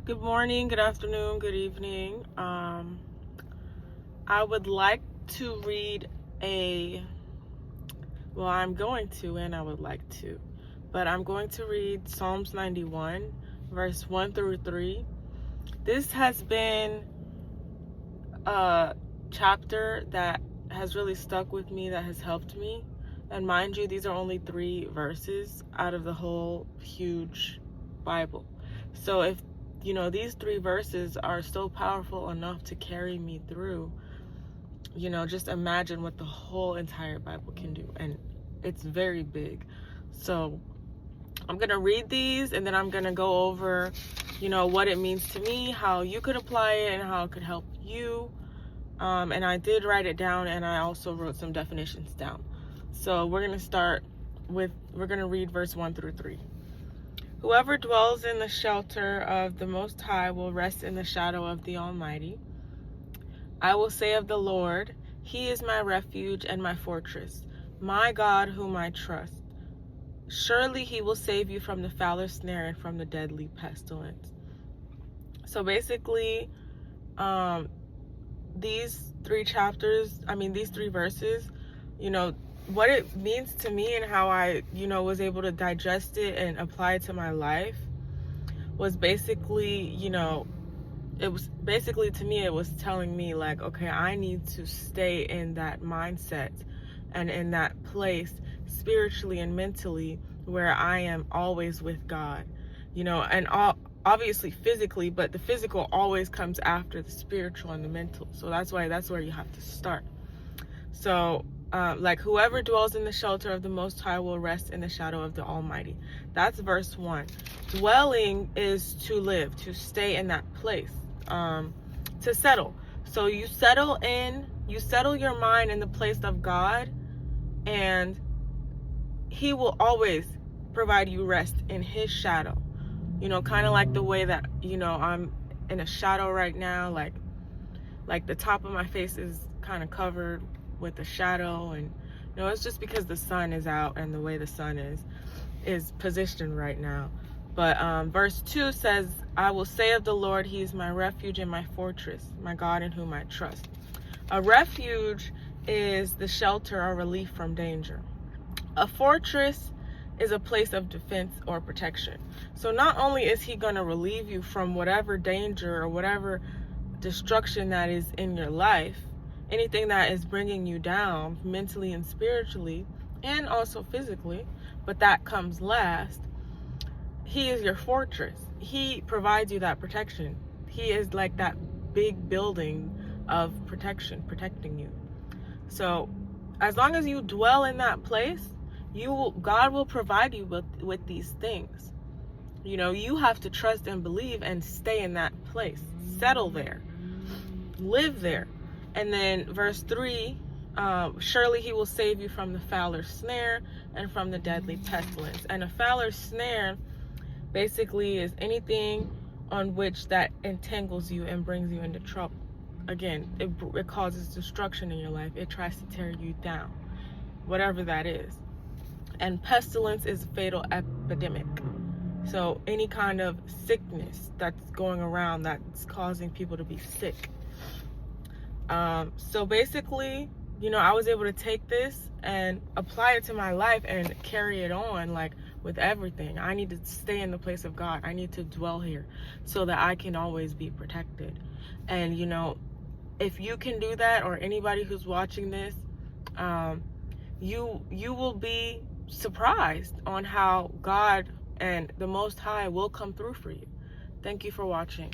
Good morning, good afternoon, good evening. I would like to read I'm going to, and I would like to, but I'm going to read Psalms 91, verse 1 through 3. This has been a chapter that has really stuck with me, that has helped me. And mind you, these are only 3 verses out of the whole huge Bible. So if these 3 verses are so powerful enough to carry me through, just imagine what the whole entire Bible can do. And it's very big. So I'm going to read these, and then I'm going to go over, what it means to me, how you could apply it, and how it could help you. And I did write it down, and I also wrote some definitions down. So we're going to read verse 1 through 3. Whoever dwells in the shelter of the Most High will rest in the shadow of the Almighty. I will say of the Lord, He is my refuge and my fortress, my God whom I trust. Surely He will save you from the fowler's snare and from the deadly pestilence. So basically, these 3 verses, what it means to me and how I, was able to digest it and apply it to my life was basically, it was telling me like, okay, I need to stay in that mindset and in that place spiritually and mentally where I am always with God, and obviously physically, but the physical always comes after the spiritual and the mental. So that's where you have to start. So whoever dwells in the shelter of the Most High will rest in the shadow of the Almighty. That's verse 1. Dwelling is to live, to stay in that place, to settle. So you settle your mind in the place of God, and He will always provide you rest in His shadow. Kind of like the way that, I'm in a shadow right now, like the top of my face is kind of covered with a shadow, and it's just because the sun is out and the way the sun is positioned right now. But verse 2 says, I will say of the Lord, He is my refuge and my fortress, my God in whom I trust. A refuge is the shelter or relief from danger. A fortress is a place of defense or protection. So not only is He going to relieve you from whatever danger or whatever destruction that is in your life, anything that is bringing you down mentally and spiritually, and also physically, but that comes last. He is your fortress. He provides you that protection. He is like that big building of protection, protecting you. So as long as you dwell in that place, God will provide you with these things. You have to trust and believe and stay in that place. Settle there. Live there. And then verse 3, surely He will save you from the fowler's snare and from the deadly pestilence. And a fowler's snare basically is anything on which that entangles you and brings you into trouble. Again, it causes destruction in your life. It tries to tear you down, whatever that is. And pestilence is a fatal epidemic. So any kind of sickness that's going around that's causing people to be sick. So basically, I was able to take this and apply it to my life and carry it on, like with everything. I need to stay in the place of God. I need to dwell here so that I can always be protected. And, if you can do that, or anybody who's watching this, you will be surprised on how God and the Most High will come through for you. Thank you for watching.